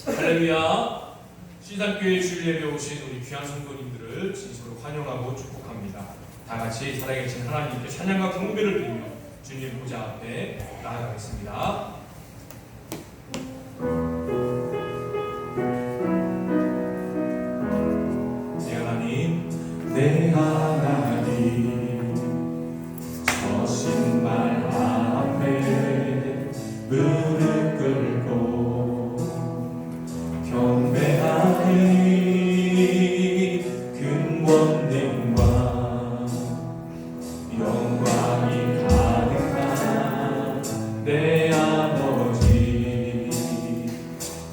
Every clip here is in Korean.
할렐루야. 시작교회 주일 예배에 오신 우리 귀한 성도님들을 진심으로 환영하고 축복합니다. 다 같이 살아계신 하나님께 찬양과 경배를 드리며 주님 보좌 앞에 나아가겠습니다. 내 하나님 저신 말 앞에 무릎 꿇고 경배하니 근원능과 영광이 가득한 내 아버지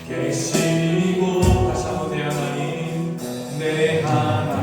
계시고 다시 한번 내 하나님 내 하나님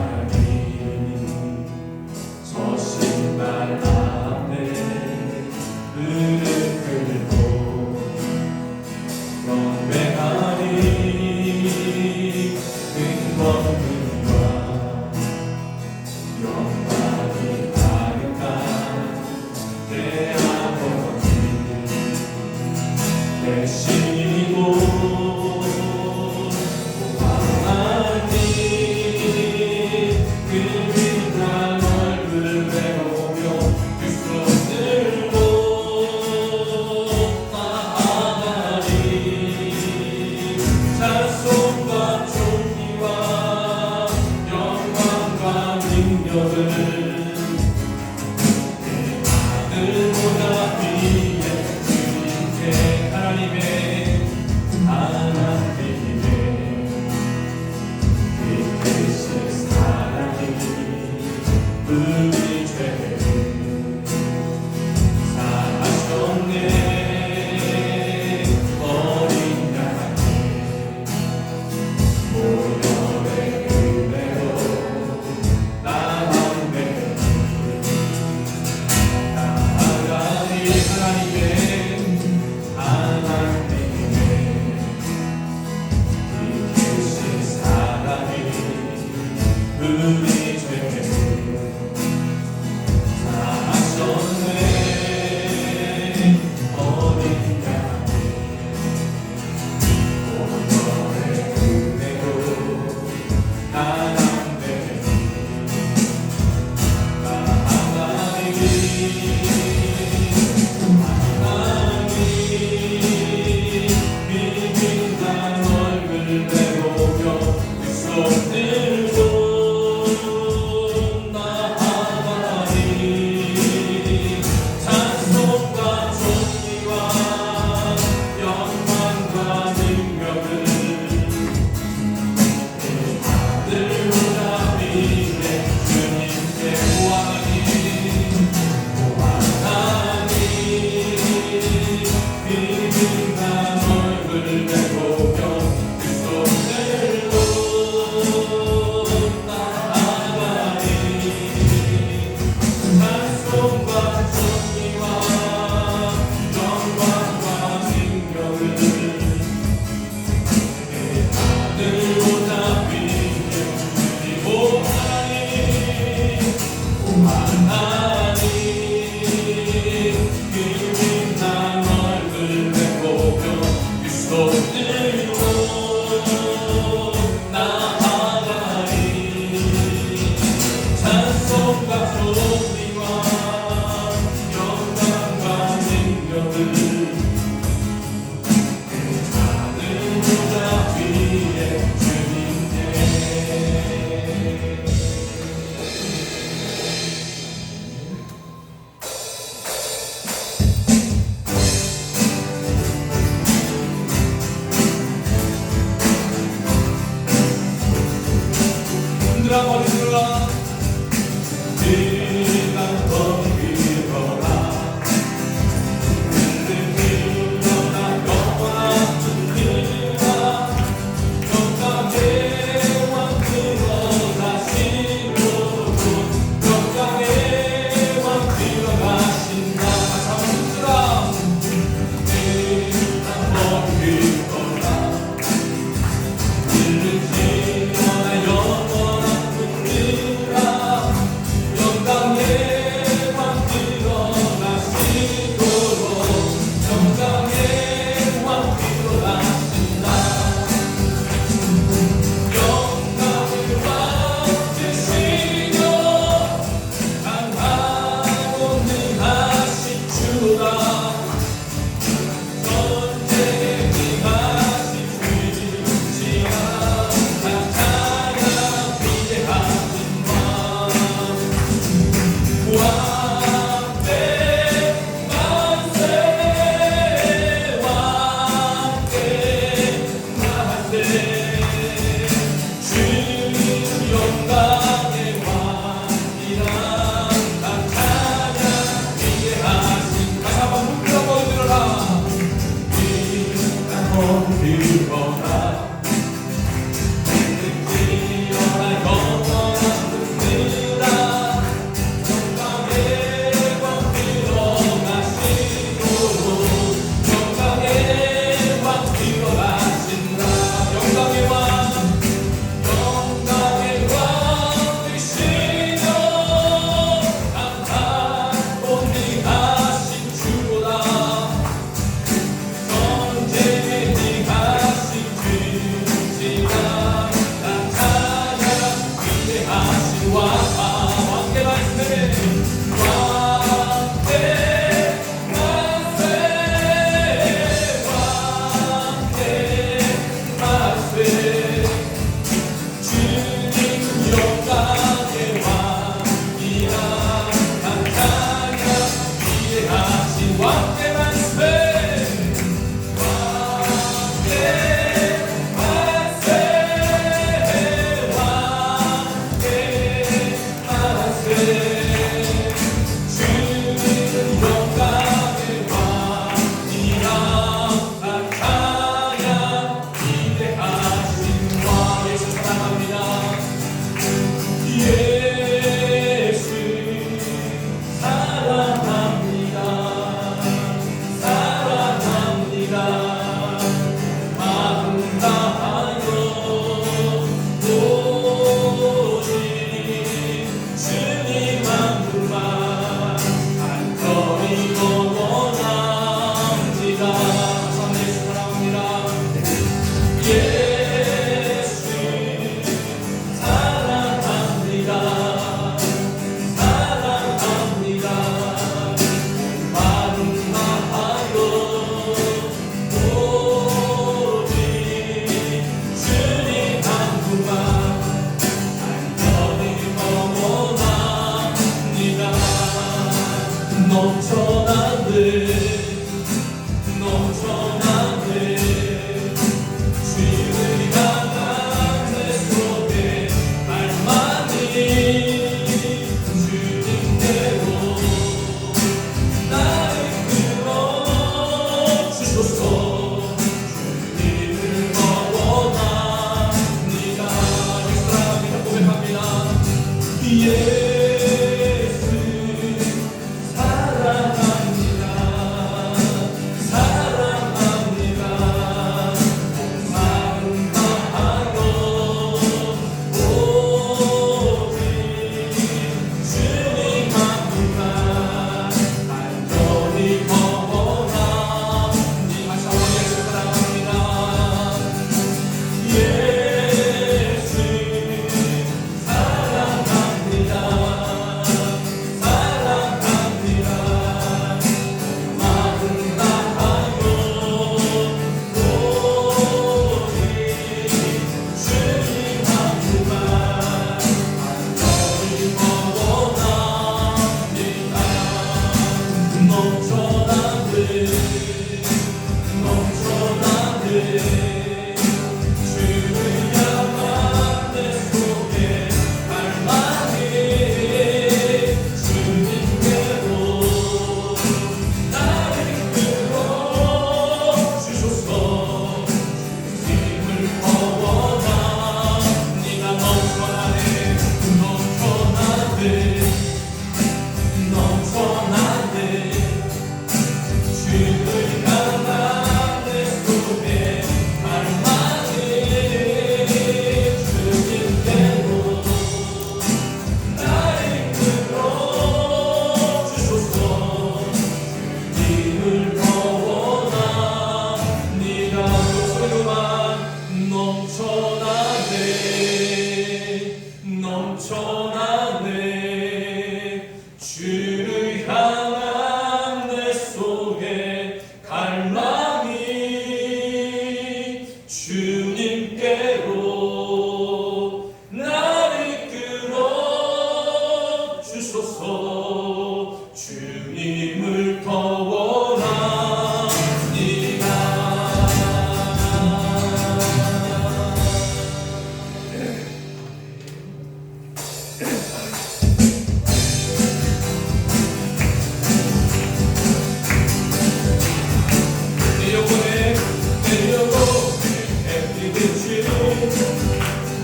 비추는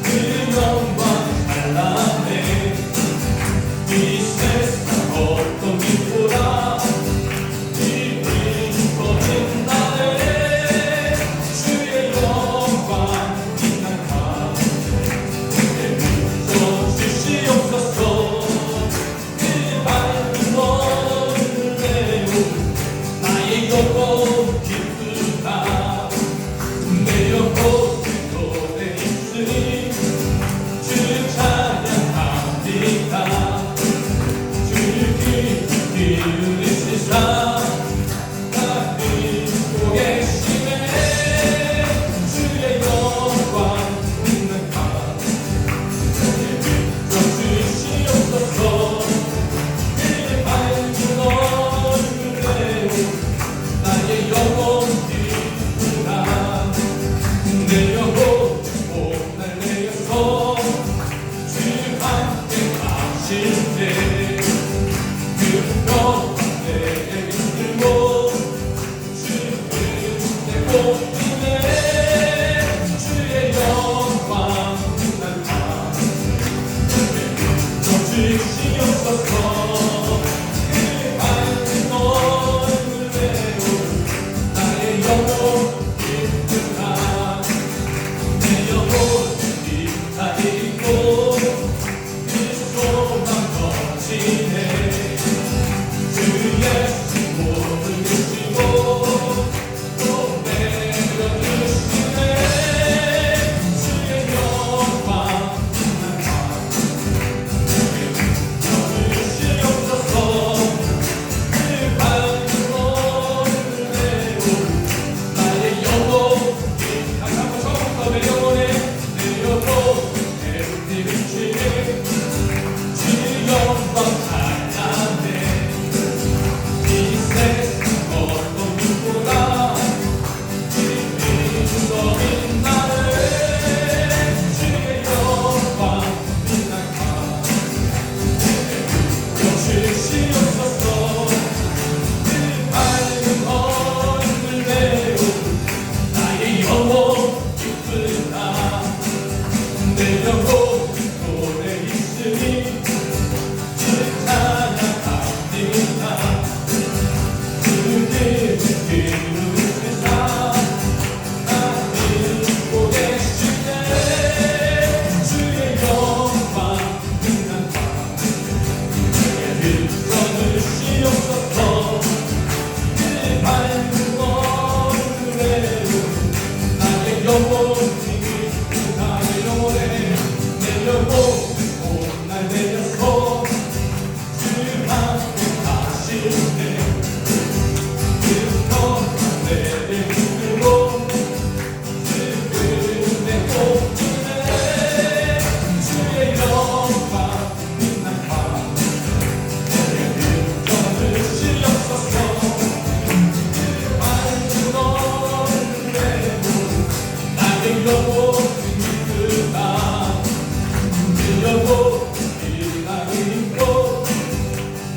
그 영광 찬란해. 이 세상 어떤 빛보다 빛이 더 빛나네. 주의 영광 빛난다. 내비춰 주시옵소서. 그 밝은 얼굴 내오 나의 영혼 기쁘다. 내 영혼 그곳에 있으니 주 찬양합니다. 주를 깊이 기울이시사 나 믿고 계시네. 주의 영광 빛난다. 내비춰 주시옵소서. 그 밝은 얼굴 내오 나의 영혼 기쁘다. 내 영혼 오늘 내어서 주 함께 가실 때 그 평화 내게 이끌고 주를 내 꽃이네. 주의 영광 빛난다. 내비춰 주시옵소서. 그 밝은 얼굴 내오 나의 영혼 기쁘다. 내 영혼 빛나 있고 그 소망 넘치네. 주 예수 몸을 주시고 또 내려주시네. 주의 영광 빛난다. 내비춰 주시옵소서. 그 밝은 얼굴 내오 나의 영혼 다시 한번 처음부터 내 영혼에 내 영혼 해롭게 비치네. 주 영광 찬란해. 이 세상 어떤 빛보다 빛이 더 빛나네. 주의 영광 빛난다. 내비춰 주시옵소서. 그 밝은 얼굴 내오 나의 영혼 기쁘다. 내 영혼 오래 있으니 주 찬양합니다. 주를 기쁘시사 나 믿고 계시네. 주의 영광 빛난다. 내비춰 주시옵소서. 그 밝은 얼굴 내오 나의 영혼 기쁘다. 내 영혼에 내 영혼 오날 내려서 주 함께 가실 때 그 평화 내게 이끌고 주를 내 꽃이네. 주의 영광 빛난다. 내비춰 주시옵소서. 그 밝은 얼굴 내오 나의 영혼 기쁘다. 내 영혼 빛나 있고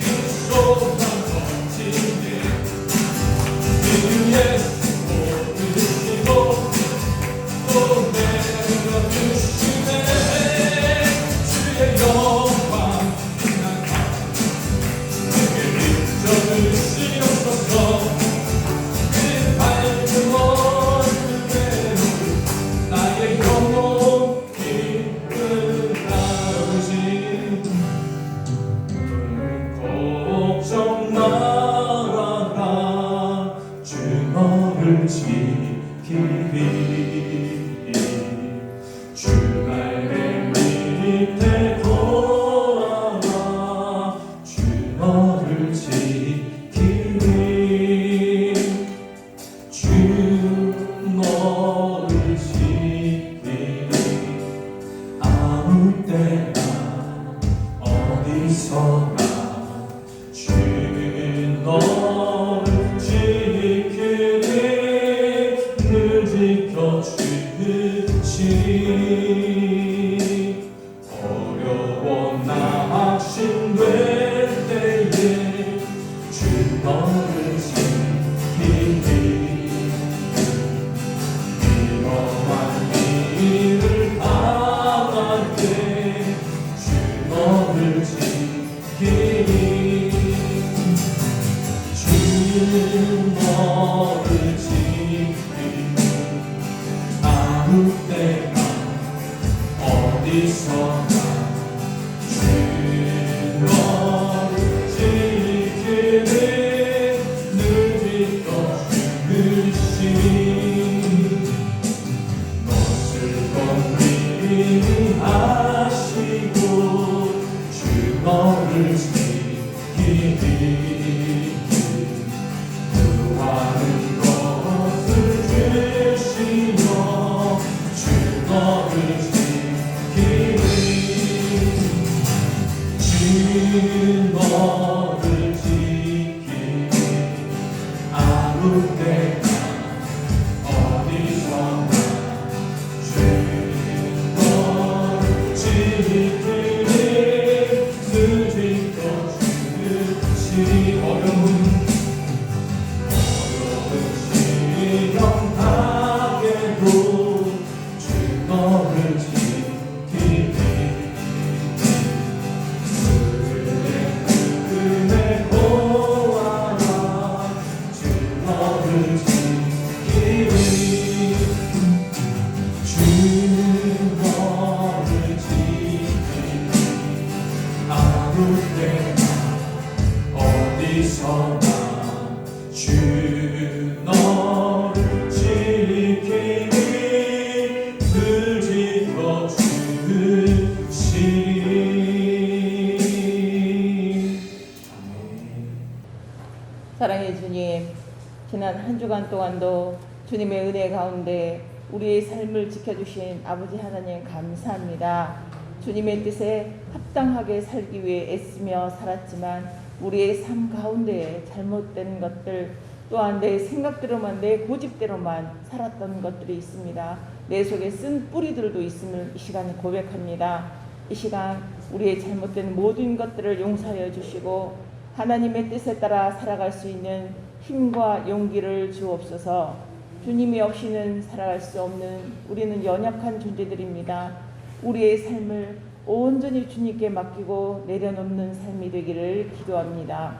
그 소망 넘치네. 그 예수 몸을 주시고 또 내려주시네. 주의 영광 빛난다. 내비춰 주시옵소서. 그 밝은 얼굴 내오 나의 영혼 기쁘다. 걱정 말아라. 주 너를 지키리. 주 날개 밑에 걸어라. 주 너를 지키리. 주 너를 지키리. 아무 때나 어디서나 주는 너를 지키리. 늘 지켜주시리. 어려워 낙심될 때에 주 너를 지키리. 위험한 어디서나 주 너를 지키네 늘 지켜 주시니 못을 건드리니 하시고 주 너를 지키니 구하는 것을 주시며 주 너를 지키니 주 너를 지키니 아무 때나 어디서나 주 너를 지키니 늘 지켜주시니 어려운 시련 하게도 주 너를 지키니 은혜 보아라 주 너를 지키니 주 너를 지키니 아무 때나 어디서나 주 너를 지키니 늘 지켜주시니 사랑의 주님, 지난 한 주간 동안도 주님의 은혜 가운데 우리의 삶을 지켜주신 아버지 하나님 감사합니다. 주님의 뜻에 합당하게 살기 위해 애쓰며 살았지만 우리의 삶 가운데 잘못된 것들 또한 내 생각대로만 내 고집대로만 살았던 것들이 있습니다. 내 속에 쓴 뿌리들도 있음을 이 시간 고백합니다. 이 시간 우리의 잘못된 모든 것들을 용서하여 주시고 하나님의 뜻에 따라 살아갈 수 있는 힘과 용기를 주옵소서. 주님이 없이는 살아갈 수 없는 우리는 연약한 존재들입니다. 우리의 삶을 온전히 주님께 맡기고 내려놓는 삶이 되기를 기도합니다.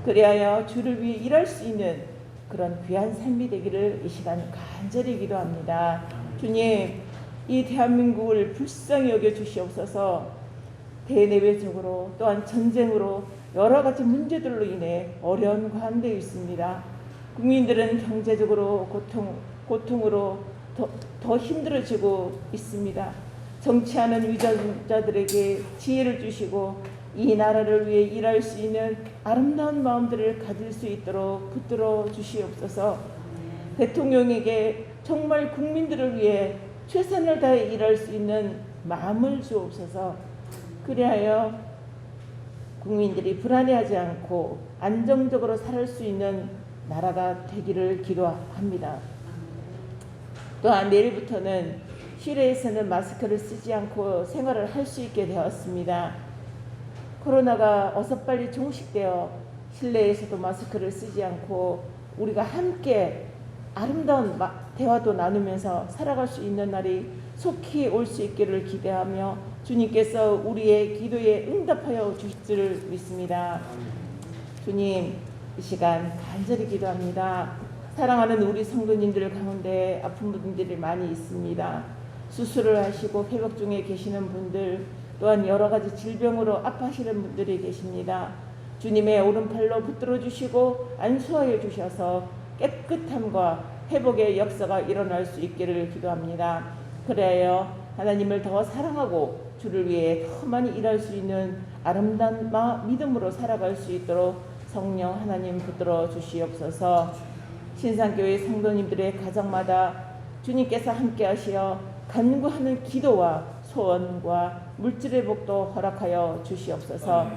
그리하여 주를 위해 일할 수 있는 그런 귀한 삶이 되기를 이 시간 간절히 기도합니다. 주님, 이 대한민국을 불쌍히 여겨 주시옵소서. 대내외적으로 또한 전쟁으로 여러 가지 문제들로 인해 어려운 가운데 있습니다. 국민들은 경제적으로 고통으로 더 힘들어지고 있습니다. 정치하는 위정자들에게 지혜를 주시고 이 나라를 위해 일할 수 있는 아름다운 마음들을 가질 수 있도록 붙들어 주시옵소서. 대통령에게 정말 국민들을 위해 최선을 다해 일할 수 있는 마음을 주옵소서. 그리하여 국민들이 불안해하지 않고 안정적으로 살 수 있는 나라가 되기를 기도합니다. 또한 내일부터는 실외에서는 마스크를 쓰지 않고 생활을 할 수 있게 되었습니다. 코로나가 어서 빨리 종식되어 실내에서도 마스크를 쓰지 않고 우리가 함께 아름다운 대화도 나누면서 살아갈 수 있는 날이 속히 올 수 있기를 기대하며 주님께서 우리의 기도에 응답하여 주실 줄 믿습니다. 주님, 이 시간 간절히 기도합니다. 사랑하는 우리 성도님들 가운데 아픈 분들이 많이 있습니다. 수술을 하시고 회복 중에 계시는 분들, 또한 여러 가지 질병으로 아파하시는 분들이 계십니다. 주님의 오른팔로 붙들어 주시고 안수하여 주셔서 깨끗함과 회복의 역사가 일어날 수 있기를 기도합니다. 그래야 하나님을 더 사랑하고 주를 위해 더 많이 일할 수 있는 아름다운 믿음으로 살아갈 수 있도록 성령 하나님 붙들어 주시옵소서. 신상교회 성도님들의 가정마다 주님께서 함께 하시어 간구하는 기도와 소원과 물질의 복도 허락하여 주시옵소서.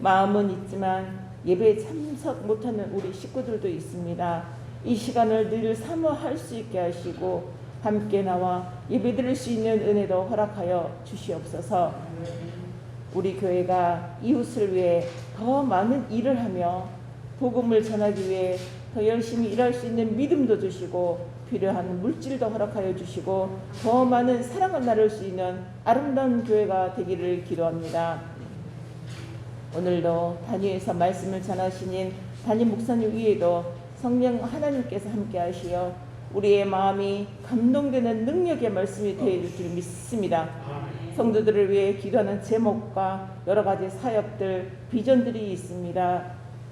마음은 있지만 예배에 참석 못하는 우리 식구들도 있습니다. 이 시간을 늘 사모할 수 있게 하시고 함께 나와 예배드릴 수 있는 은혜도 허락하여 주시옵소서. 우리 교회가 이웃을 위해 더 많은 일을 하며 복음을 전하기 위해 더 열심히 일할 수 있는 믿음도 주시고 필요한 물질도 허락하여 주시고 더 많은 사랑을 나눌 수 있는 아름다운 교회가 되기를 기도합니다. 오늘도 단위에서 말씀을 전하시는 담임 목사님 위에도 성령 하나님께서 함께 하시어 우리의 마음이 감동되는 능력의 말씀이 되어줄 줄 믿습니다. 성도들을 위해 기도하는 제목과 여러 가지 사역들, 비전들이 있습니다.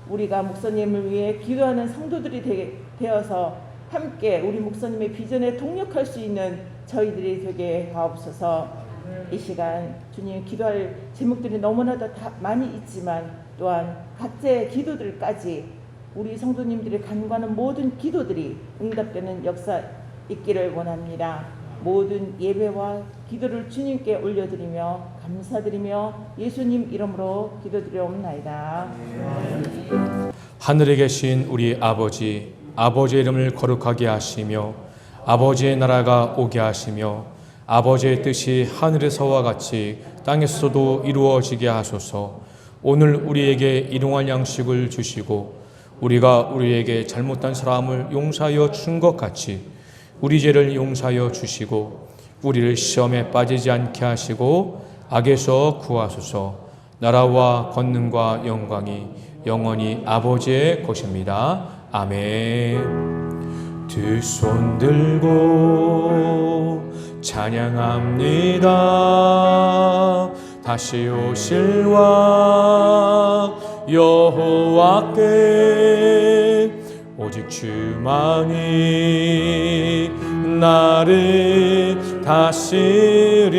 우리가 목사님을 위해 기도하는 성도들이 되어서 함께 우리 목사님의 비전에 동력할 수 있는 저희들이 되게 하옵소서. 이 시간 주님 기도할 제목들이 너무나도 많이 있지만 또한 각자의 기도들까지 우리 성도님들이 간구하는 모든 기도들이 응답되는 역사 있기를 원합니다. 모든 예배와 기도를 주님께 올려드리며 감사드리며 예수님 이름으로 기도드리옵나이다. 하늘에 계신 우리 아버지, 아버지의 이름을 거룩하게 하시며 아버지의 나라가 오게 하시며 아버지의 뜻이 하늘에서와 같이 땅에서도 이루어지게 하소서. 오늘 우리에게 일용할 양식을 주시고 우리가 우리에게 잘못한 사람을 용서하여 준 것 같이 우리 죄를 용서하여 주시고 우리를 시험에 빠지지 않게 하시고 악에서 구하소서. 나라와 권능과 영광이 영원히 아버지의 것입니다. 아멘. 두 손 들고 찬양합니다. 다시 오실 왕 여호와께 오직 주만이 나를 다스리네.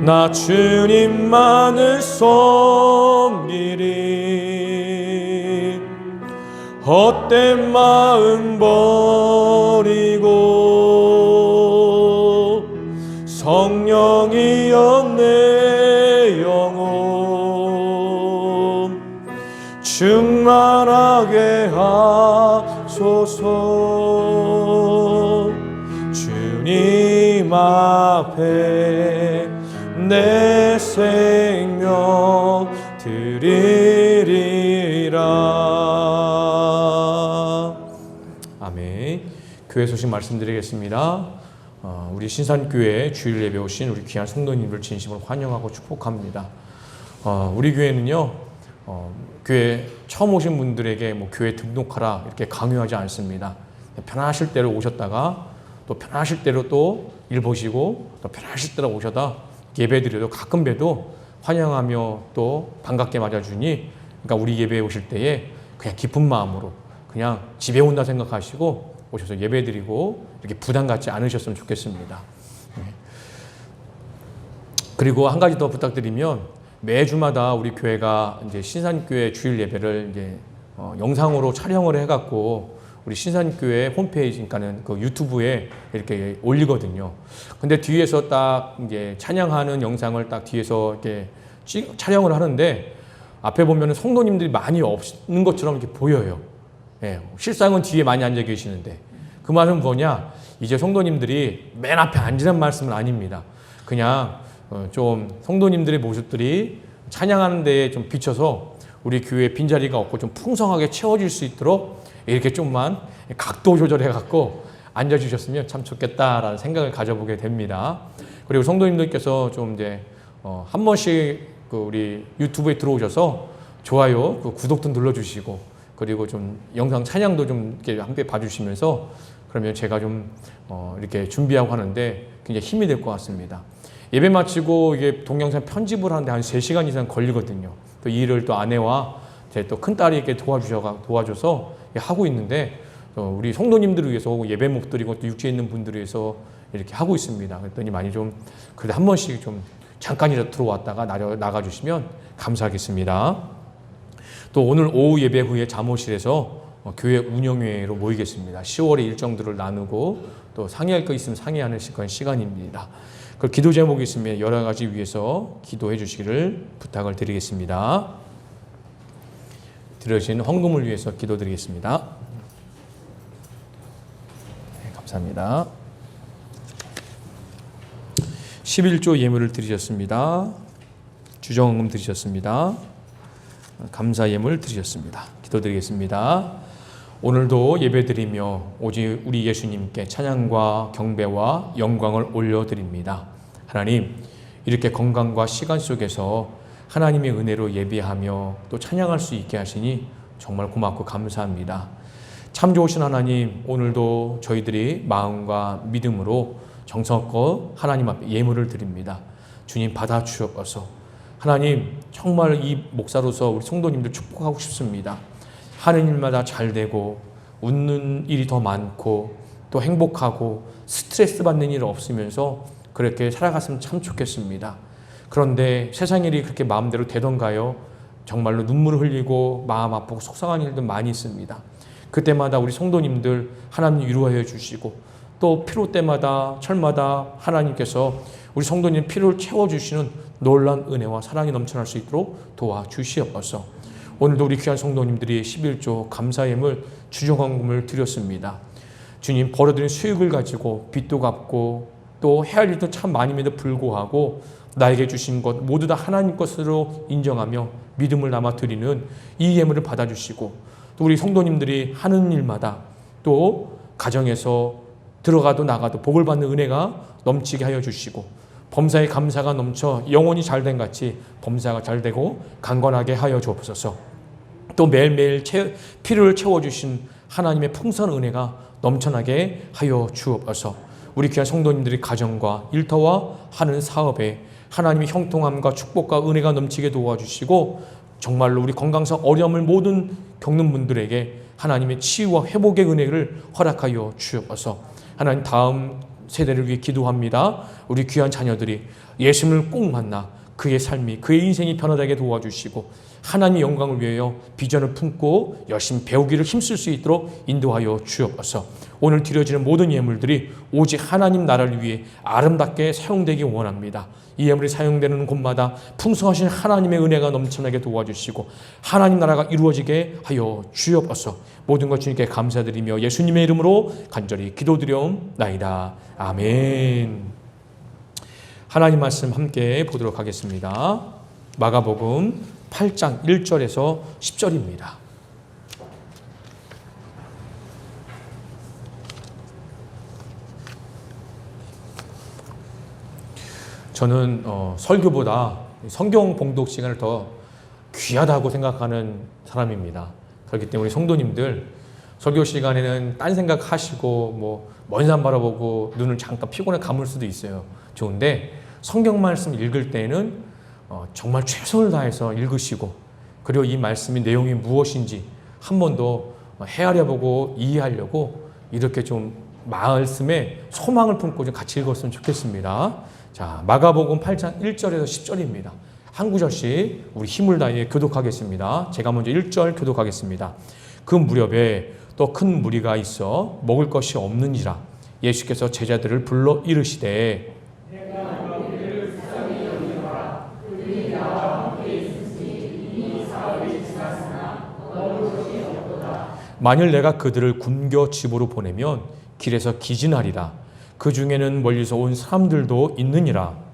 나 주님만을 섬기리. 헛된 마음 버리고 성령이여 내 영혼 충만하게 하소서. 주님 앞에 내 생명 드리리라. 아멘. 교회 소식 말씀드리겠습니다. 우리 신산교회 주일 예배 오신 우리 귀한 성도님들 진심으로 환영하고 축복합니다. 우리 교회는요, 교회 처음 오신 분들에게 뭐 교회 등록하라 이렇게 강요하지 않습니다. 편하실 대로 오셨다가 또 편하실 대로 또 일 보시고 또 편하실 대로 오셔다 예배드려도 가끔 봬도 환영하며 또 반갑게 맞아주니, 그러니까 우리 예배에 오실 때에 그냥 기쁜 마음으로 그냥 집에 온다 생각하시고 오셔서 예배드리고 이렇게 부담 갖지 않으셨으면 좋겠습니다. 그리고 한 가지 더 부탁드리면, 매주마다 우리 교회가 이제 신산교회 주일 예배를 이제 영상으로 촬영을 해갖고 우리 신산교회 홈페이지, 그러니까는 그 유튜브에 이렇게 올리거든요. 근데 뒤에서 딱 이제 찬양하는 영상을 딱 뒤에서 이렇게 촬영을 하는데 앞에 보면은 성도님들이 많이 없는 것처럼 이렇게 보여요. 예, 실상은 뒤에 많이 앉아 계시는데, 그 말은 뭐냐? 이제 성도님들이 맨 앞에 앉으란 말씀은 아닙니다. 그냥 좀 성도님들의 모습들이 찬양하는 데에 좀 비춰서 우리 교회 빈자리가 없고 좀 풍성하게 채워질 수 있도록 이렇게 좀만 각도 조절해 갖고 앉아주셨으면 참 좋겠다라는 생각을 가져보게 됩니다. 그리고 성도님들께서 좀 이제 한 번씩 그 우리 유튜브에 들어오셔서 좋아요, 그 구독도 눌러주시고, 그리고 좀 영상 찬양도 좀 이렇게 함께 봐주시면서, 그러면 제가 좀 이렇게 준비하고 하는데 굉장히 힘이 될 것 같습니다. 예배 마치고 이게 동영상 편집을 하는데 한 3시간 이상 걸리거든요. 또 이 일을 또 아내와 제 또 큰딸이 이렇게 도와줘서 하고 있는데, 우리 성도님들을 위해서 예배 못 드리고 또 육지에 있는 분들을 위해서 이렇게 하고 있습니다. 그랬더니 많이 좀 그래도 한 번씩 좀 잠깐이라도 들어왔다가 나가주시면 감사하겠습니다. 또 오늘 오후 예배 후에 잠옷실에서 교회 운영회로 모이겠습니다. 10월의 일정들을 나누고 또 상의할 거 있으면 상의하는 시간입니다. 그 기도 제목이 있으면 여러 가지 위해서 기도해 주시기를 부탁을 드리겠습니다. 드려진 헌금을 위해서 기도드리겠습니다. 네, 감사합니다. 11조 예물을 드리셨습니다. 주정헌금 드리셨습니다. 감사 예물 드리셨습니다. 기도드리겠습니다. 오늘도 예배드리며 오직 우리 예수님께 찬양과 경배와 영광을 올려드립니다. 하나님, 이렇게 건강과 시간 속에서 하나님의 은혜로 예배하며 또 찬양할 수 있게 하시니 정말 고맙고 감사합니다. 참 좋으신 하나님, 오늘도 저희들이 마음과 믿음으로 정성껏 하나님 앞에 예물을 드립니다. 주님 받아 주옵소서. 하나님, 정말 이 목사로서 우리 성도님들 축복하고 싶습니다. 하는 일마다 잘 되고 웃는 일이 더 많고 또 행복하고 스트레스 받는 일 없으면서 그렇게 살아갔으면 참 좋겠습니다. 그런데 세상 일이 그렇게 마음대로 되던가요? 정말로 눈물을 흘리고 마음 아프고 속상한 일도 많이 있습니다. 그때마다 우리 성도님들 하나님 위로하여 주시고 또 필요 때마다 철마다 하나님께서 우리 성도님 필요를 채워주시는 놀라운 은혜와 사랑이 넘쳐날 수 있도록 도와주시옵소서. 오늘도 우리 귀한 성도님들이 11조 감사예물 주정헌금을 드렸습니다. 주님, 벌어들인 수익을 가지고 빚도 갚고 또 해야 할 일도 참 많음에도 불구하고 나에게 주신 것 모두 다 하나님 것으로 인정하며 믿음을 담아 드리는 이 예물을 받아주시고 또 우리 성도님들이 하는 일마다 또 가정에서 들어가도 나가도 복을 받는 은혜가 넘치게 하여 주시고 범사에 감사가 넘쳐 영혼이 잘된 같이 범사가 잘되고 강건하게 하여 주옵소서. 또 매일매일 필요를 채워주신 하나님의 풍성한 은혜가 넘쳐나게 하여 주옵소서. 우리 귀한 성도님들이 가정과 일터와 하는 사업에 하나님의 형통함과 축복과 은혜가 넘치게 도와주시고 정말로 우리 건강상 어려움을 모든 겪는 분들에게 하나님의 치유와 회복의 은혜를 허락하여 주옵소서. 하나님, 다음 세대를 위해 기도합니다. 우리 귀한 자녀들이 예수님을 꼭 만나 그의 삶이 그의 인생이 변화되게 도와주시고 하나님의 영광을 위하여 비전을 품고 열심히 배우기를 힘쓸 수 있도록 인도하여 주옵소서. 오늘 드려지는 모든 예물들이 오직 하나님 나라를 위해 아름답게 사용되기 원합니다. 이 예물이 사용되는 곳마다 풍성하신 하나님의 은혜가 넘쳐나게 도와주시고 하나님 나라가 이루어지게 하여 주옵소서. 모든 것 주님께 감사드리며 예수님의 이름으로 간절히 기도드려옵나이다. 아멘. 하나님 말씀 함께 보도록 하겠습니다. 마가복음 8장 1절에서 10절입니다. 저는 설교보다 성경 봉독 시간을 더 귀하다고 생각하는 사람입니다. 그렇기 때문에 성도님들 설교 시간에는 딴 생각하시고 먼 산 바라보고 눈을 잠깐 피곤해 감을 수도 있어요. 좋은데 성경 말씀 읽을 때는 정말 최선을 다해서 읽으시고 그리고 이 말씀의 내용이 무엇인지 한 번 더 헤아려보고 이해하려고 이렇게 좀 말씀에 소망을 품고 좀 같이 읽었으면 좋겠습니다. 자, 마가복음 8장 1절에서 10절입니다. 한 구절씩 우리 힘을 다해 교독하겠습니다. 제가 먼저 1절 교독하겠습니다. 그 무렵에 또 큰 무리가 있어 먹을 것이 없는지라 예수께서 제자들을 불러 이르시되 만일 내가 그들을 굶겨 집으로 보내면 길에서 기진하리라. 그 중에는 멀리서 온 사람들도 있느니라.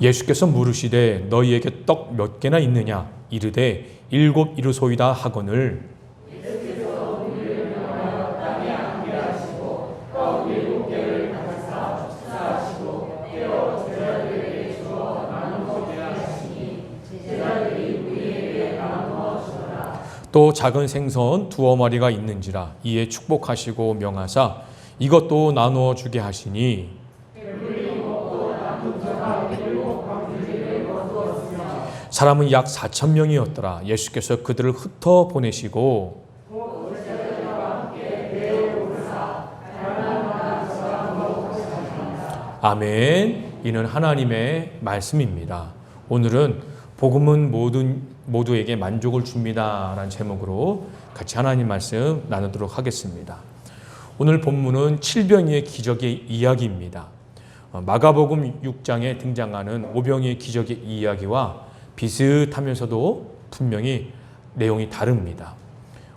예수께서 물으시되 너희에게 떡 몇 개나 있느냐? 이르되 7 이르소이다 하거늘 또 작은 생선 2 마리가 있는지라. 이에 축복하시고 명하사 이것도 나누어 주게 하시니 사람은 약 4,000명이었더라. 예수께서 그들을 흩어 보내시고 아멘. 이는 하나님의 말씀입니다. 오늘은 복음은 모두에게 만족을 줍니다 라는 제목으로 같이 하나님 말씀 나누도록 하겠습니다. 오늘 본문은 칠병이의 기적의 이야기입니다. 마가복음 6장에 등장하는 오병이의 기적의 이야기와 비슷하면서도 분명히 내용이 다릅니다.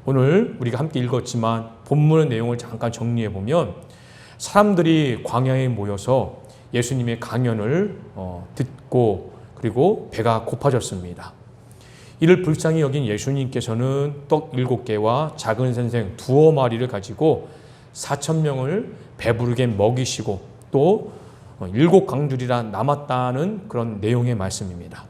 오늘 우리가 함께 읽었지만 본문의 내용을 잠깐 정리해 보면 사람들이 광야에 모여서 예수님의 강연을 듣고 그리고 배가 고파졌습니다. 이를 불쌍히 여긴 예수님께서는 떡 7개와 작은 생선 2 마리를 가지고 4,000명을 배부르게 먹이시고 또 7 강줄이라 남았다는 그런 내용의 말씀입니다.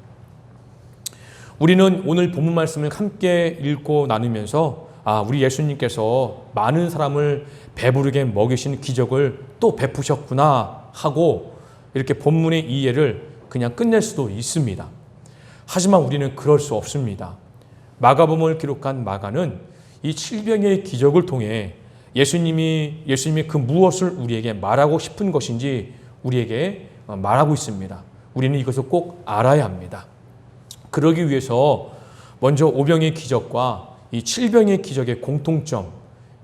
우리는 오늘 본문 말씀을 함께 읽고 나누면서 우리 예수님께서 많은 사람을 배부르게 먹이신 기적을 또 베푸셨구나 하고 이렇게 본문의 이해를 그냥 끝낼 수도 있습니다. 하지만 우리는 그럴 수 없습니다. 마가복음을 기록한 마가는 이 7병의 기적을 통해 예수님이 그 무엇을 우리에게 말하고 싶은 것인지 우리에게 말하고 있습니다. 우리는 이것을 꼭 알아야 합니다. 그러기 위해서 먼저 5병의 기적과 이 7병의 기적의 공통점,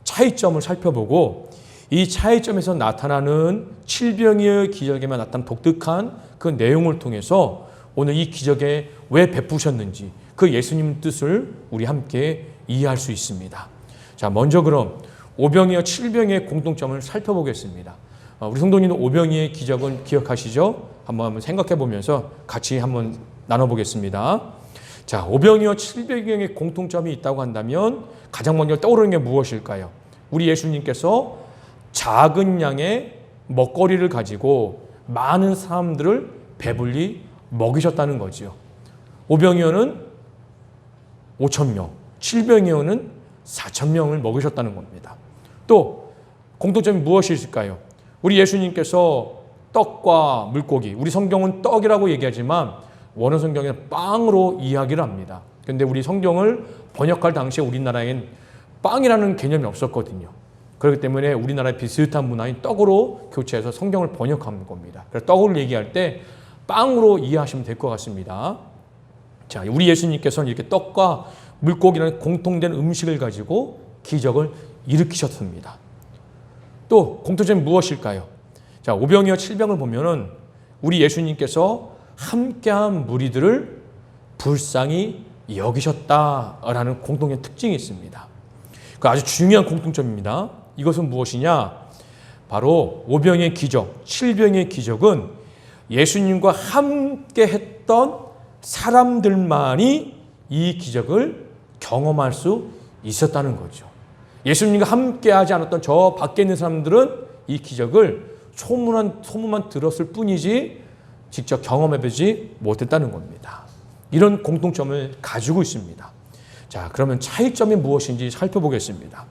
차이점을 살펴보고 이 차이점에서 나타나는 7병의 기적에만 나타난 독특한 그 내용을 통해서 오늘 이 기적에 왜 베푸셨는지 그 예수님 뜻을 우리 함께 이해할 수 있습니다. 자, 먼저 그럼 5병이와 7병의 공통점을 살펴보겠습니다. 우리 성도님도 5병의 기적은 기억하시죠? 한번 생각해 보면서 같이 한번 나눠보겠습니다. 자, 5병이와 7병의 공통점이 있다고 한다면 가장 먼저 떠오르는 게 무엇일까요? 우리 예수님께서 작은 양의 먹거리를 가지고 많은 사람들을 배불리 먹이셨다는 거죠. 5병이어는 5,000명, 7병이어는 4,000명을 먹이셨다는 겁니다. 또 공통점이 무엇이 있을까요? 우리 예수님께서 떡과 물고기, 우리 성경은 떡이라고 얘기하지만 원어 성경에는 빵으로 이야기를 합니다. 그런데 우리 성경을 번역할 당시에 우리나라엔 빵이라는 개념이 없었거든요. 그렇기 때문에 우리나라의 비슷한 문화인 떡으로 교체해서 성경을 번역하는 겁니다. 그래서 떡을 얘기할 때 빵으로 이해하시면 될 것 같습니다. 자, 우리 예수님께서는 이렇게 떡과 물고기라는 공통된 음식을 가지고 기적을 일으키셨습니다. 또 공통점이 무엇일까요? 자, 5병이와 7병을 보면은 우리 예수님께서 함께한 무리들을 불쌍히 여기셨다라는 공통의 특징이 있습니다. 그 아주 중요한 공통점입니다. 이것은 무엇이냐? 바로 5병의 기적, 7병의 기적은 예수님과 함께 했던 사람들만이 이 기적을 경험할 수 있었다는 거죠. 예수님과 함께 하지 않았던 저 밖에 있는 사람들은 이 기적을 소문만 들었을 뿐이지 직접 경험해보지 못했다는 겁니다. 이런 공통점을 가지고 있습니다. 자, 그러면 차이점이 무엇인지 살펴보겠습니다.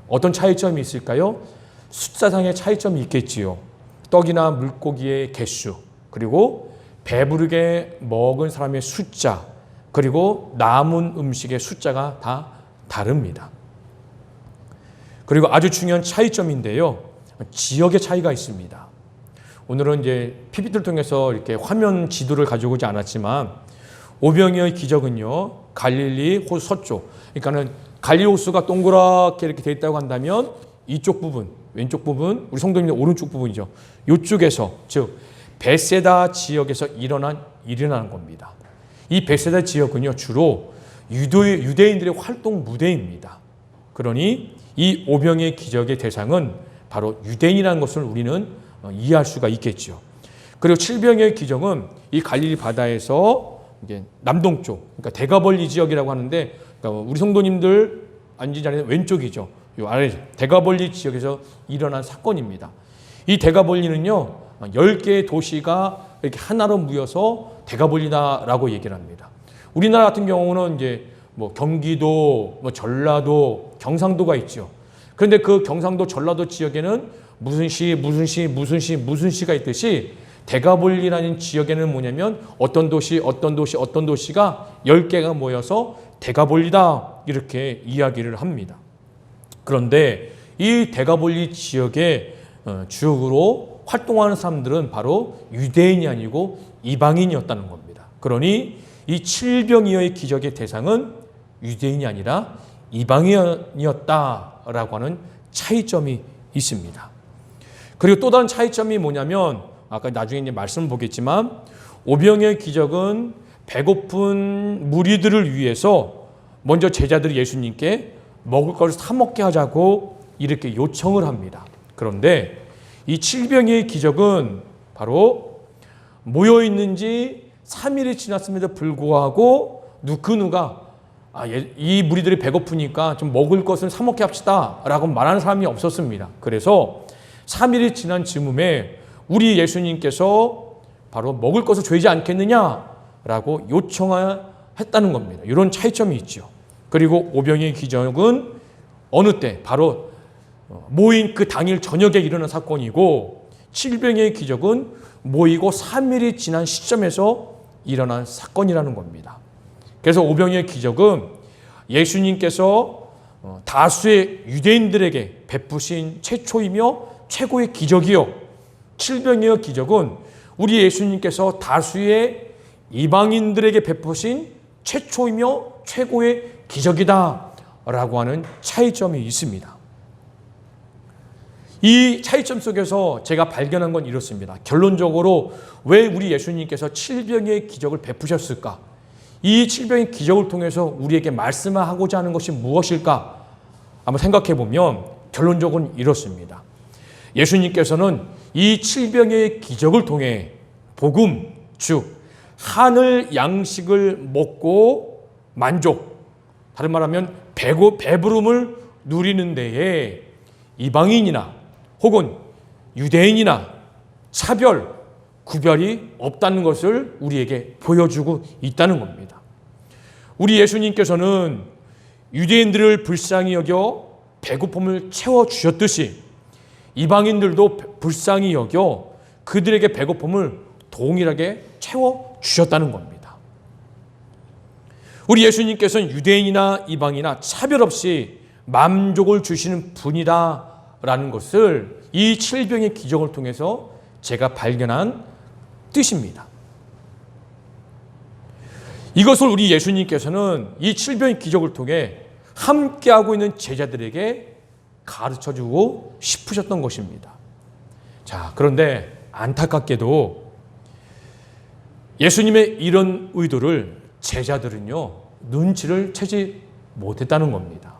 어떤 차이점이 있을까요? 숫자상의 차이점이 있겠지요. 떡이나 물고기의 개수, 그리고 배부르게 먹은 사람의 숫자, 그리고 남은 음식의 숫자가 다 다릅니다. 그리고 아주 중요한 차이점인데요. 지역의 차이가 있습니다. 오늘은 이제 PPT를 통해서 이렇게 화면 지도를 가지고 오지 않았지만 5병의 기적은요, 갈릴리 호수 서쪽, 그러니까는 갈릴리 호수가 동그랗게 이렇게 되어 있다고 한다면 이쪽 부분, 왼쪽 부분, 우리 성도님의 오른쪽 부분이죠. 이쪽에서, 즉 베세다 지역에서 일어나는 겁니다. 이 베세다 지역은요, 주로 유대인들의 활동 무대입니다. 그러니 이 5병의 기적의 대상은 바로 유대인이라는 것을 우리는 이해할 수가 있겠죠. 그리고 7병의 기적은 이 갈릴리 바다에서 이제 남동쪽, 그러니까 대가벌리 지역이라고 하는데, 그러니까 우리 성도님들 앉은 자리는 왼쪽이죠. 이 아래 대가벌리 지역에서 일어난 사건입니다. 이 대가벌리는요, 10개의 도시가 이렇게 하나로 모여서 대가벌리다라고 얘기를 합니다. 우리나라 같은 경우는 이제 뭐 경기도, 전라도, 경상도가 있죠. 그런데 그 경상도, 전라도 지역에는 무슨 시가 있듯이 대가벌리라는 지역에는 뭐냐면 어떤 도시가 10개가 모여서 대가벌리다 이렇게 이야기를 합니다. 그런데 이 대가벌리 지역의 주역으로 활동하는 사람들은 바로 유대인이 아니고 이방인이었다는 겁니다. 그러니 이 7병이어의 기적의 대상은 유대인이 아니라 이방인이었다라고 하는 차이점이 있습니다. 그리고 또 다른 차이점이 뭐냐면 아까 나중에 이제 말씀을 보겠지만 5병의 기적은 배고픈 무리들을 위해서 먼저 제자들이 예수님께 먹을 것을 사 먹게 하자고 이렇게 요청을 합니다. 그런데 이 7병의 기적은 바로 모여있는 지 3일이 지났음에도 불구하고 누가 이 무리들이 배고프니까 좀 먹을 것을 사 먹게 합시다 라고 말하는 사람이 없었습니다. 그래서 3일이 지난 즈음에 우리 예수님께서 바로 먹을 것을 줘야지 않겠느냐라고 요청했다는 겁니다. 이런 차이점이 있죠. 그리고 오병이의 기적은 어느 때? 바로 모인 그 당일 저녁에 일어난 사건이고, 칠병의 기적은 모이고 3일이 지난 시점에서 일어난 사건이라는 겁니다. 그래서 오병이의 기적은 예수님께서 다수의 유대인들에게 베푸신 최초이며 최고의 기적이요, 칠병의 기적은 우리 예수님께서 다수의 이방인들에게 베푸신 최초이며 최고의 기적이다라고 하는 차이점이 있습니다. 이 차이점 속에서 제가 발견한 건 이렇습니다. 결론적으로 왜 우리 예수님께서 칠병의 기적을 베푸셨을까? 이 칠병의 기적을 통해서 우리에게 말씀하고자 하는 것이 무엇일까? 한번 생각해 보면 결론적으로는 이렇습니다. 예수님께서는 이 칠병의 기적을 통해 복음, 즉 하늘 양식을 먹고 만족, 다른 말하면 배부름을 누리는 데에 이방인이나 혹은 유대인이나 차별, 구별이 없다는 것을 우리에게 보여주고 있다는 겁니다. 우리 예수님께서는 유대인들을 불쌍히 여겨 배고픔을 채워주셨듯이 이방인들도 불쌍히 여겨 그들에게 배고픔을 동일하게 채워주셨다는 겁니다. 우리 예수님께서는 유대인이나 이방인이나 차별 없이 만족을 주시는 분이다라는 것을 이 칠병의 기적을 통해서 제가 발견한 뜻입니다. 이것을 우리 예수님께서는 이 칠병의 기적을 통해 함께하고 있는 제자들에게 가르쳐주고 싶으셨던 것입니다. 자, 그런데 안타깝게도 예수님의 이런 의도를 제자들은요, 눈치를 채지 못했다는 겁니다.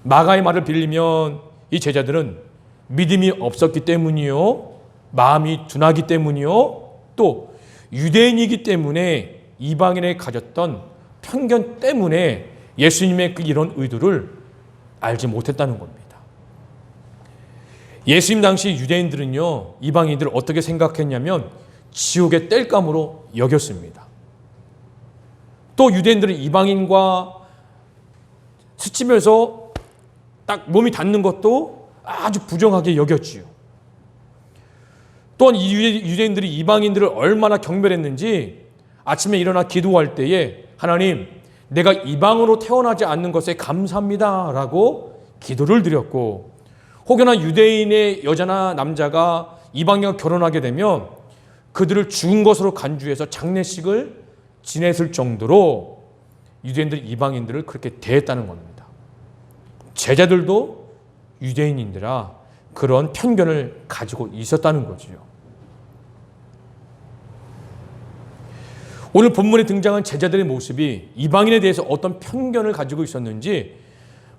마가의 말을 빌리면 이 제자들은 믿음이 없었기 때문이요, 마음이 둔하기 때문이요, 또 유대인이기 때문에 이방인에 가졌던 편견 때문에 예수님의 이런 의도를 알지 못했다는 겁니다. 예수님 당시 유대인들은요, 이방인들을 어떻게 생각했냐면 지옥의 땔감으로 여겼습니다. 또 유대인들은 이방인과 스치면서 딱 몸이 닿는 것도 아주 부정하게 여겼지요. 또한 이 유대인들이 이방인들을 얼마나 경멸했는지 아침에 일어나 기도할 때에 하나님, 내가 이방으로 태어나지 않는 것에 감사합니다 라고 기도를 드렸고, 혹여나 유대인의 여자나 남자가 이방인과 결혼하게 되면 그들을 죽은 것으로 간주해서 장례식을 지냈을 정도로 유대인들이 이방인들을 그렇게 대했다는 겁니다. 제자들도 유대인인들아 그런 편견을 가지고 있었다는 거지요. 오늘 본문에 등장한 제자들의 모습이 이방인에 대해서 어떤 편견을 가지고 있었는지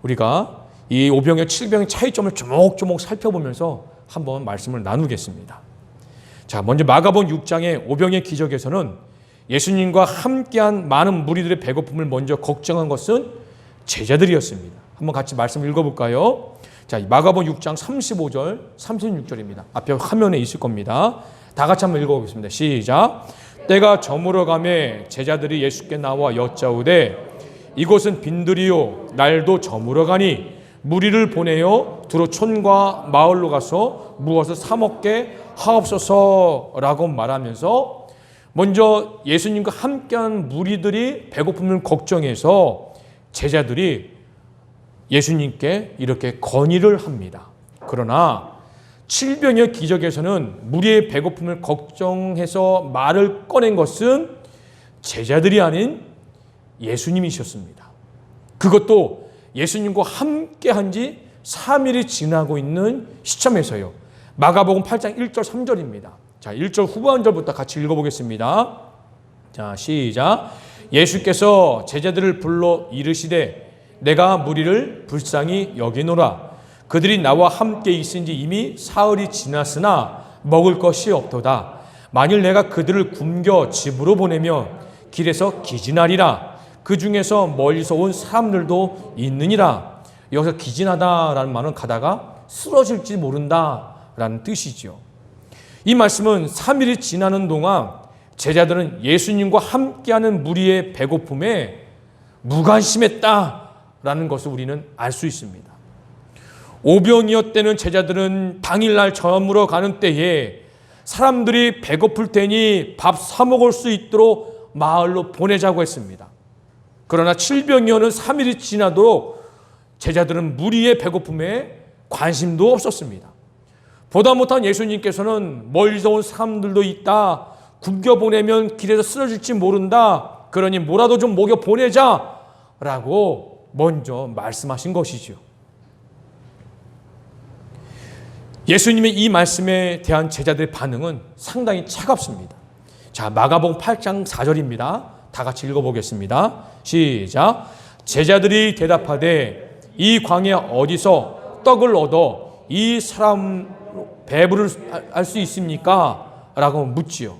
우리가 이 오병의 칠병의 차이점을 조목조목 살펴보면서 한번 말씀을 나누겠습니다. 자, 먼저 마가복음 6장의 오병의 기적에서는 예수님과 함께한 많은 무리들의 배고픔을 먼저 걱정한 것은 제자들이었습니다. 한번 같이 말씀 읽어볼까요? 자, 마가복음 6장 35절, 36절입니다. 앞에 화면에 있을 겁니다. 다 같이 한번 읽어보겠습니다. 시작. 때가 저물어 가매 제자들이 예수께 나와 여짜오되 이곳은 빈들이요 날도 저물어 가니 무리를 보내어 두루 촌과 마을로 가서 무엇을 사 먹게 하옵소서라고 말하면서 먼저 예수님과 함께한 무리들이 배고픔을 걱정해서 제자들이 예수님께 이렇게 건의를 합니다. 그러나 칠병의 기적에서는 무리의 배고픔을 걱정해서 말을 꺼낸 것은 제자들이 아닌 예수님이셨습니다. 그것도 예수님과 함께한 지 3일이 지나고 있는 시점에서요. 마가복음 8장 1절 3절입니다. 자, 1절 후반절부터 같이 읽어보겠습니다. 자, 시작. 예수께서 제자들을 불러 이르시되 내가 무리를 불쌍히 여기노라. 그들이 나와 함께 있은지 이미 사흘이 지났으나 먹을 것이 없도다. 만일 내가 그들을 굶겨 집으로 보내면 길에서 기진하리라. 그 중에서 멀리서 온 사람들도 있느니라. 여기서 기진하다라는 말은 가다가 쓰러질지 모른다라는 뜻이죠. 이 말씀은 3일이 지나는 동안 제자들은 예수님과 함께하는 무리의 배고픔에 무관심했다라는 것을 우리는 알 수 있습니다. 오병이어 때는 제자들은 당일날 저물어 가는 때에 사람들이 배고플 테니 밥 사 먹을 수 있도록 마을로 보내자고 했습니다. 그러나 칠병이어는 3일이 지나도록 제자들은 무리의 배고픔에 관심도 없었습니다. 보다 못한 예수님께서는 멀리서 온 사람들도 있다. 굶겨 보내면 길에서 쓰러질지 모른다. 그러니 뭐라도 좀 먹여 보내자라고 먼저 말씀하신 것이죠. 예수님의 이 말씀에 대한 제자들의 반응은 상당히 차갑습니다. 자, 마가복음 8장 4절입니다. 다 같이 읽어보겠습니다. 시작. 제자들이 대답하되 이 광야 어디서 떡을 얻어 이 사람 배부를 할 수 있습니까? 라고 묻지요.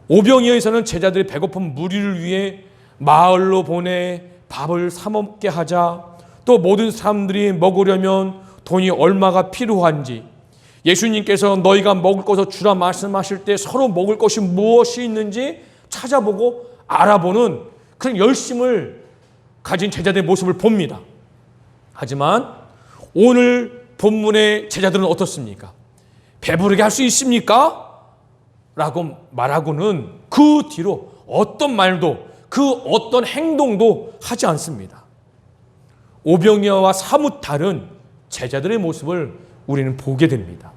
오병이어에서는 제자들이 배고픈 무리를 위해 마을로 보내 밥을 사 먹게 하자, 또 모든 사람들이 먹으려면 돈이 얼마가 필요한지, 예수님께서 너희가 먹을 것을 주라 말씀하실 때 서로 먹을 것이 무엇이 있는지 찾아보고 알아보는 그런 열심을 가진 제자들의 모습을 봅니다. 하지만 오늘 본문의 제자들은 어떻습니까? 배부르게 할 수 있습니까? 라고 말하고는 그 뒤로 어떤 말도 그 어떤 행동도 하지 않습니다. 오병이어와 사뭇 다른 제자들의 모습을 우리는 보게 됩니다.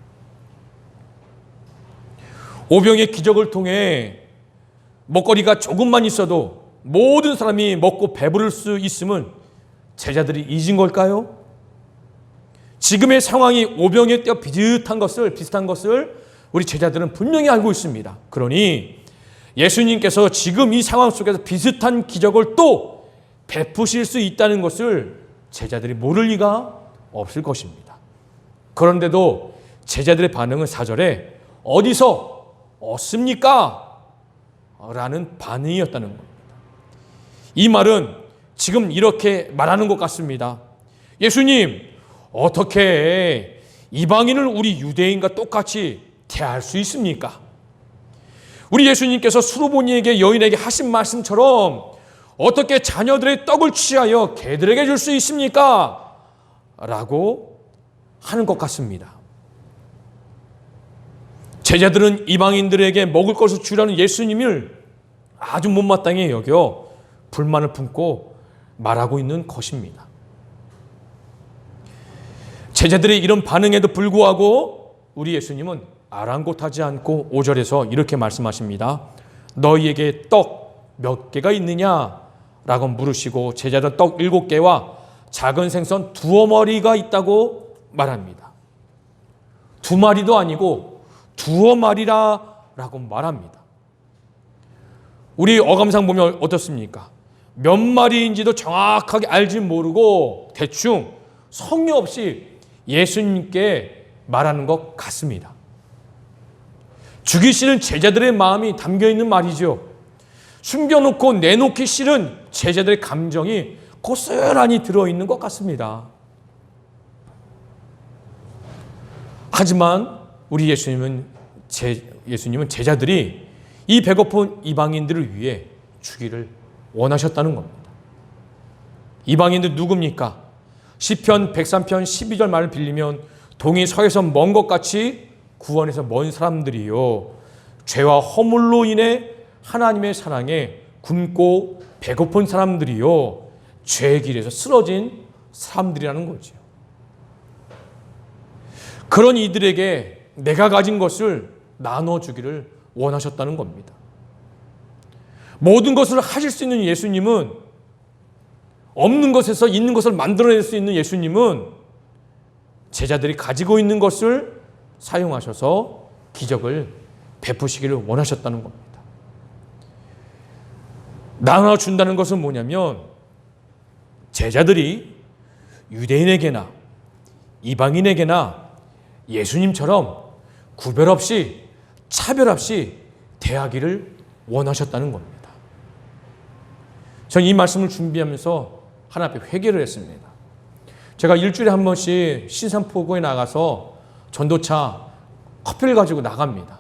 오병이의 기적을 통해 먹거리가 조금만 있어도 모든 사람이 먹고 배부를 수 있음은 제자들이 잊은 걸까요? 지금의 상황이 오병이어 때와 비슷한 것을 우리 제자들은 분명히 알고 있습니다. 그러니 예수님께서 지금 이 상황 속에서 비슷한 기적을 또 베푸실 수 있다는 것을 제자들이 모를 리가 없을 것입니다. 그런데도 제자들의 반응은 4절에 어디서 얻습니까? 라는 반응이었다는 겁니다. 이 말은 지금 이렇게 말하는 것 같습니다. 예수님, 어떻게 이방인을 우리 유대인과 똑같이 대할 수 있습니까? 우리 예수님께서 수르보니에게 여인에게 하신 말씀처럼 어떻게 자녀들의 떡을 취하여 개들에게 줄 수 있습니까? 라고 하는 것 같습니다. 제자들은 이방인들에게 먹을 것을 주라는 예수님을 아주 못마땅히 여겨 불만을 품고 말하고 있는 것입니다. 제자들의 이런 반응에도 불구하고 우리 예수님은 아랑곳하지 않고 5절에서 이렇게 말씀하십니다. 너희에게 떡 몇 개가 있느냐? 라고 물으시고 제자들은 떡 7개와 작은 생선 2어머니가 있다고 말합니다. 2마리도 아니고 2어머니라 라고 말합니다. 우리 어감상 보면 어떻습니까? 몇 마리인지도 정확하게 알지 모르고 대충 성의 없이 예수님께 말하는 것 같습니다. 죽이시는 제자들의 마음이 담겨있는 말이죠. 숨겨놓고 내놓기 싫은 제자들의 감정이 고스란히 들어있는 것 같습니다. 하지만 우리 예수님은 제자들이 이 배고픈 이방인들을 위해 주기를 원하셨다는 겁니다. 이방인들 누굽니까? 시편 103편 12절 말을 빌리면 동이 서에서 먼 것 같이 구원에서 먼 사람들이요, 죄와 허물로 인해 하나님의 사랑에 굶고 배고픈 사람들이요, 죄의 길에서 쓰러진 사람들이라는 거죠. 그런 이들에게 내가 가진 것을 나눠주기를 원하셨다는 겁니다. 모든 것을 하실 수 있는 예수님은, 없는 것에서 있는 것을 만들어낼 수 있는 예수님은 제자들이 가지고 있는 것을 사용하셔서 기적을 베푸시기를 원하셨다는 겁니다. 나눠준다는 것은 뭐냐면 제자들이 유대인에게나 이방인에게나 예수님처럼 구별 없이 차별 없이 대하기를 원하셨다는 겁니다. 저는 이 말씀을 준비하면서 하나님 앞에 회개를 했습니다. 제가 일주일에 한 번씩 신산포구에 나가서 전도차 커피를 가지고 나갑니다.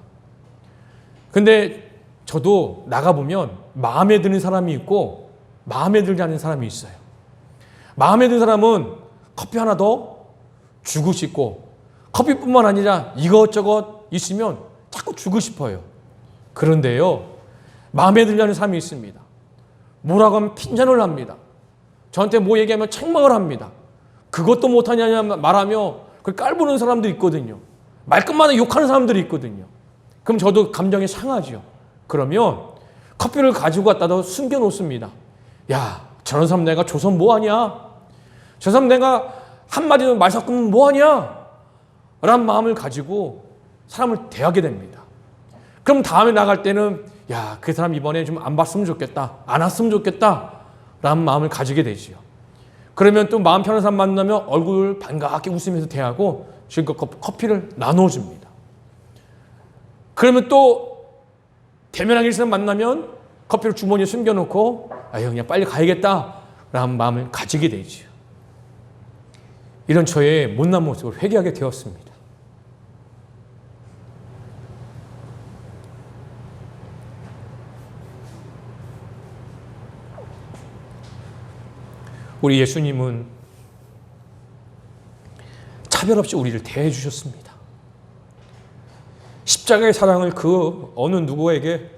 근데 저도 나가보면 마음에 드는 사람이 있고 마음에 들지 않는 사람이 있어요. 마음에 드는 사람은 커피 하나 더 주고 싶고 커피뿐만 아니라 이것저것 있으면 자꾸 주고 싶어요. 그런데요, 마음에 들지 않는 사람이 있습니다. 뭐라고 하면 핀잔을 합니다. 저한테 뭐 얘기하면 책망을 합니다. 그것도 못하냐 말하며 그걸 깔보는 사람도 있거든요. 말끝마다 욕하는 사람들이 있거든요. 그럼 저도 감정이 상하죠. 그러면 커피를 가지고 갔다가 숨겨놓습니다. 야, 저런 사람 내가 줘서 뭐하냐? 저 사람 내가 한마디도 말 섞으면 뭐하냐? 라는 마음을 가지고 사람을 대하게 됩니다. 그럼 다음에 나갈 때는 야, 그 사람 이번에 좀 안 봤으면 좋겠다. 안 왔으면 좋겠다. 라는 마음을 가지게 되지요. 그러면 또 마음 편한 사람 만나면 얼굴 반갑게 웃으면서 대하고 실컷 커피를 나눠줍니다. 그러면 또 대면하기 싫은 사람 만나면 커피를 주머니에 숨겨놓고 아유, 그냥 빨리 가야겠다. 라는 마음을 가지게 되지요. 이런 저의 못난 모습을 회개하게 되었습니다. 우리 예수님은 차별 없이 우리를 대해 주셨습니다. 십자가의 사랑을 그 어느 누구에게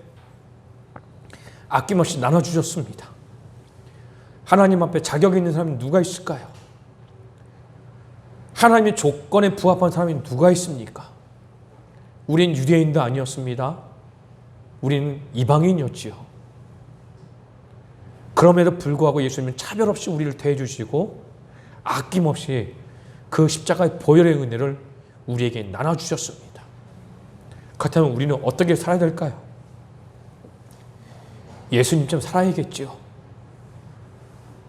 아낌없이 나눠주셨습니다. 하나님 앞에 자격 있는 사람이 누가 있을까요? 하나님의 조건에 부합한 사람이 누가 있습니까? 우린 유대인도 아니었습니다. 우리는 이방인이었지요. 그럼에도 불구하고 예수님은 차별 없이 우리를 대해주시고 아낌없이 그 십자가의 보혈의 은혜를 우리에게 나눠주셨습니다. 그렇다면 우리는 어떻게 살아야 될까요? 예수님처럼 살아야겠죠.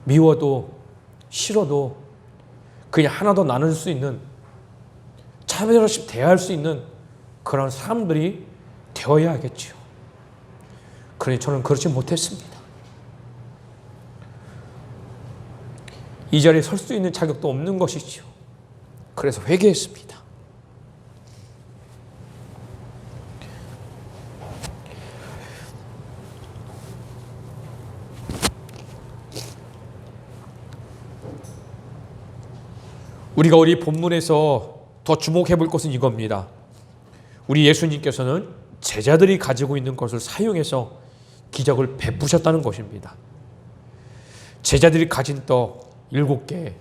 미워도 싫어도 그냥 하나 더 나눌 수 있는, 차별 없이 대할 수 있는 그런 사람들이 되어야겠죠. 그러니 저는 그렇지 못했습니다. 이 자리에 설 수 있는 자격도 없는 것이죠. 그래서 회개했습니다. 우리가 우리 본문에서 더 주목해 볼 것은 이겁니다. 우리 예수님께서는 제자들이 가지고 있는 것을 사용해서 기적을 베푸셨다는 것입니다. 제자들이 가진 떡 7개,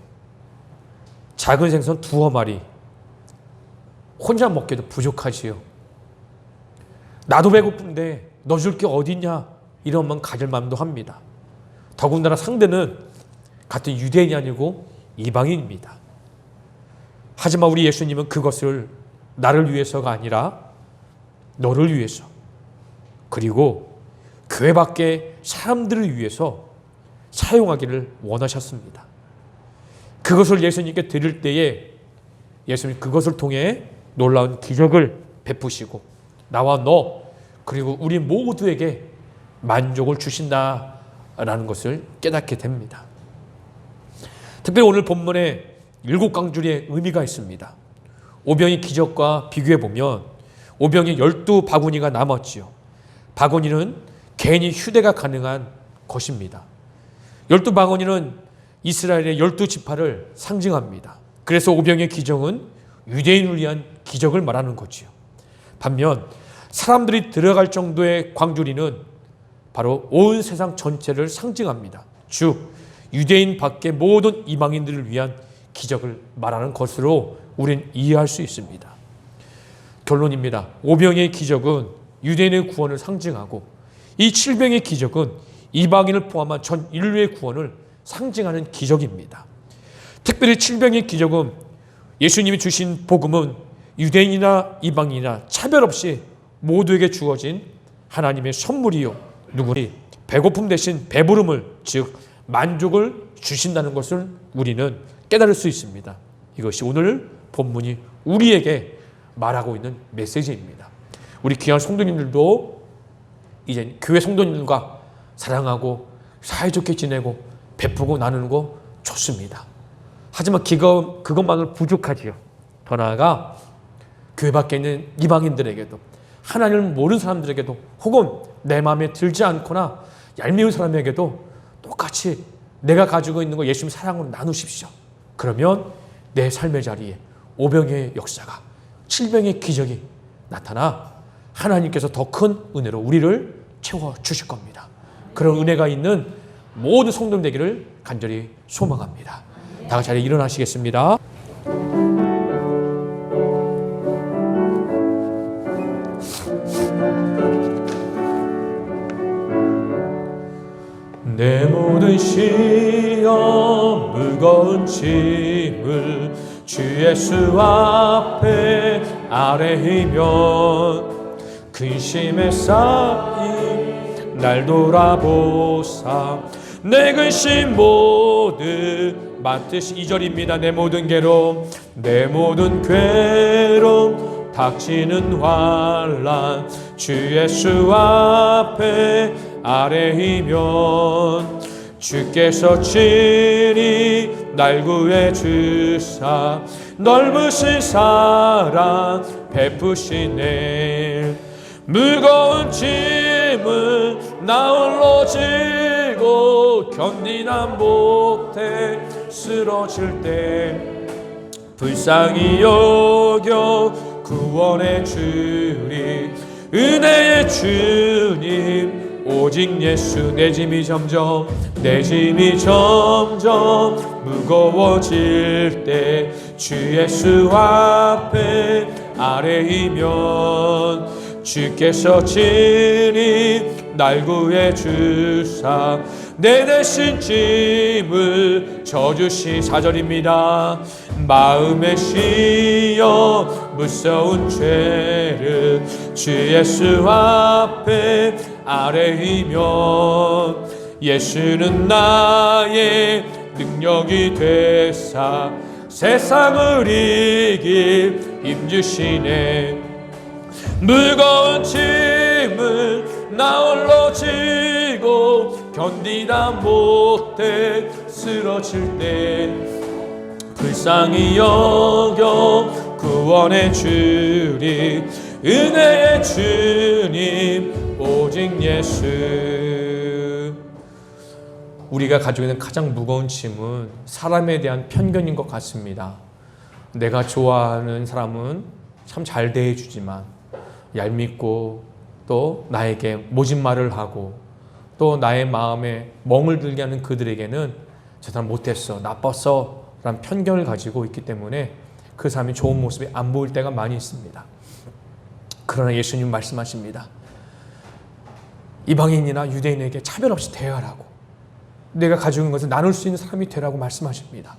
작은 생선 2마리, 혼자 먹기도 부족하지요. 나도 배고픈데 너 줄 게 어딨냐? 이런 마음 가질 마음도 합니다. 더군다나 상대는 같은 유대인이 아니고 이방인입니다. 하지만 우리 예수님은 그것을 나를 위해서가 아니라 너를 위해서, 그리고 교회 밖의 사람들을 위해서 사용하기를 원하셨습니다. 그것을 예수님께 드릴 때에 예수님 그것을 통해 놀라운 기적을 베푸시고 나와 너 그리고 우리 모두에게 만족을 주신다라는 것을 깨닫게 됩니다. 특별히 오늘 본문에 7강줄의 의미가 있습니다. 오병이 기적과 비교해 보면 오병이 12바구니가 남았지요. 바구니는 개인이 휴대가 가능한 것입니다. 12바구니는 이스라엘의 12지파를 상징합니다. 그래서 오병의 기적은 유대인을 위한 기적을 말하는 거지요. 반면 사람들이 들어갈 정도의 광주리는 바로 온 세상 전체를 상징합니다. 즉 유대인 밖의 모든 이방인들을 위한 기적을 말하는 것으로 우리는 이해할 수 있습니다. 결론입니다. 오병의 기적은 유대인의 구원을 상징하고 이 7병의 기적은 이방인을 포함한 전 인류의 구원을 상징하는 기적입니다. 특별히 7병의 기적은 예수님이 주신 복음은 유대인이나 이방인이나 차별 없이 모두에게 주어진 하나님의 선물이요. 누구니 배고픔 대신 배부름을, 즉 만족을 주신다는 것을 우리는 깨달을 수 있습니다. 이것이 오늘 본문이 우리에게 말하고 있는 메시지입니다. 우리 귀한 성도님들도 이제 교회 성도님들과 사랑하고 사이좋게 지내고 베푸고 나누는 거 좋습니다. 하지만 그것만으로 부족하지요. 더 나아가 교회 밖에 있는 이방인들에게도, 하나님을 모르는 사람들에게도, 혹은 내 마음에 들지 않거나 얄미운 사람에게도 똑같이 내가 가지고 있는 거 예수님 사랑으로 나누십시오. 그러면 내 삶의 자리에 오병의 역사가, 칠병의 기적이 나타나 하나님께서 더 큰 은혜로 우리를 채워주실 겁니다. 그런 은혜가 있는 모든 성도님 되기를 간절히 소망합니다. 다 같이 자리에 일어나시겠습니다. 내 모든 시험 무거운 짐을 주 예수 앞에 아뢰이면 근심에 쌓인 날 돌아보사 내 근심 모두 맡으시. 2절입니다. 내 모든 괴로움, 내 모든 괴로움 닥치는 환난 주 예수 앞에 아뢰이면 주께서 친히 날 구해 주사 넓으신 사랑 베푸시네. 무거운 짐을 나 홀로 지고 견디다 못해 쓰러질 때 불쌍히 여겨 구원해 주리. 은혜의 주님 오직 예수. 내 짐이 점점 무거워질 때 주 예수 앞에 아뢰이면 주께서 친히 날 구해 주사 내 대신 짐을 져주시. 4절입니다. 마음에 씌어 무서운 죄를 주 예수 앞에 아뢰이면 예수는 나의 능력이 되사 세상을 이길 힘주시네. 무거운 짐을 나 홀로 지고 견디다 못해 쓰러질 때 불쌍히 여겨 구원해 주리. 은혜의 주님 오직 예수. 우리가 가지고 있는 가장 무거운 짐은 사람에 대한 편견인 것 같습니다. 내가 좋아하는 사람은 참 잘 대해주지만 얄밉고 또 나에게 모진 말을 하고 또 나의 마음에 멍을 들게 하는 그들에게는 저 사람 못했어, 나빴어 라는 편견을 가지고 있기 때문에 그 사람이 좋은 모습이 안 보일 때가 많이 있습니다. 그러나 예수님 말씀하십니다. 이방인이나 유대인에게 차별 없이 대하라고, 내가 가지고 있는 것을 나눌 수 있는 사람이 되라고 말씀하십니다.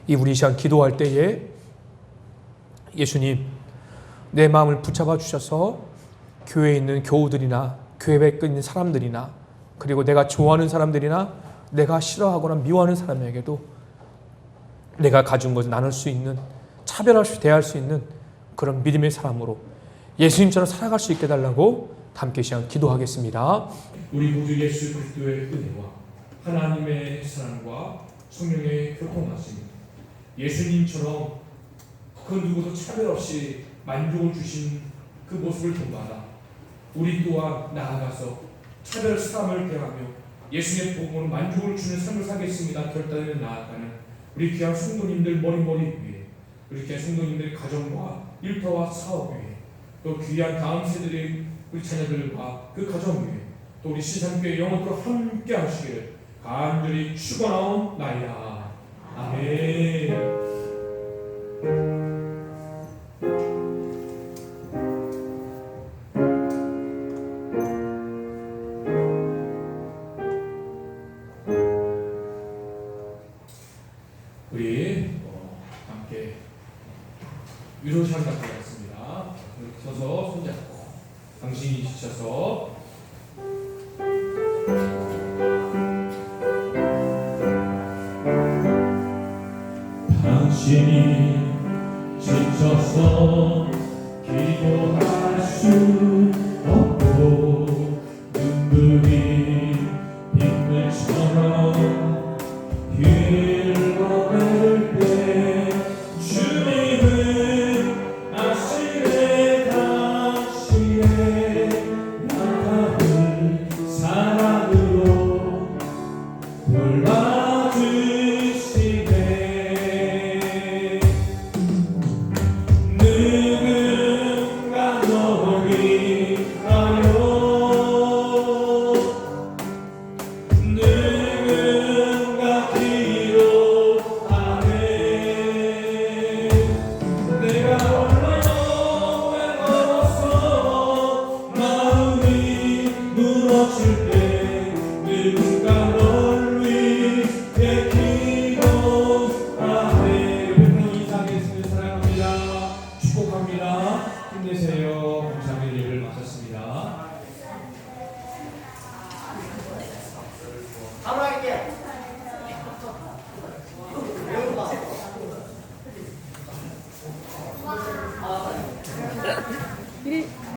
이 우리 시간 기도할 때에 예수님 내 마음을 붙잡아 주셔서 교회에 있는 교우들이나 교회 밖에 있는 사람들이나 그리고 내가 좋아하는 사람들이나 내가 싫어하거나 미워하는 사람에게도 내가 가진 것을 나눌 수 있는, 차별 없이 대할 수 있는 그런 믿음의 사람으로 예수님처럼 살아갈 수 있게 해달라고 함께 시간 기도하겠습니다. 우리 구주 예수 그리스도의 은혜와 하나님의 사랑과 성령의 교통하심, 예수님처럼 그 누구도 차별 없이 만족을 주신 그 모습을 본받아 우리 또한 나아가서 차별 사람을 대하며 예수님의 복음으로 만족을 주는 삶을 살겠습니다. 결단을 나아가는 우리 귀한 성도님들 머리머리 위에, 우리 귀한 성도님들의 가정과 일터와 사업 위에, 또 귀한 다음 세대의 우리 자녀들과 그 가정 위에, 또 우리 시상교회 영원토록 함께 하시기를 간절히 축원하옵나이다. 아멘. 우리 함께 위로 시간 갖고 가겠습니다. 서서 손잡고 당신이 지쳐서 당신이 지쳐서 기도할 수 없고 눈물이 빗물처럼 흘러내릴 때 주님은 주여